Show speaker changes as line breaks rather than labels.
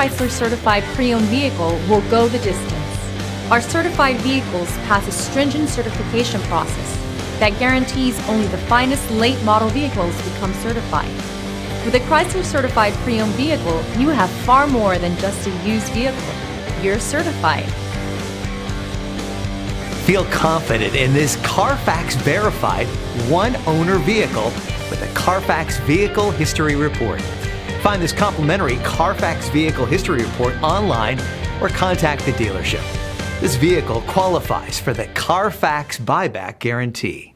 Chrysler certified pre-owned vehicle will go the distance. Our certified vehicles pass a stringent certification process that guarantees only the finest late model vehicles become certified. With a Chrysler certified pre-owned vehicle, you have far more than just a used vehicle. You're certified.
Feel confident in this Carfax verified one-owner vehicle with a Carfax Vehicle History Report. Find this complimentary Carfax Vehicle History Report online or contact the dealership. This vehicle qualifies for the Carfax Buyback Guarantee.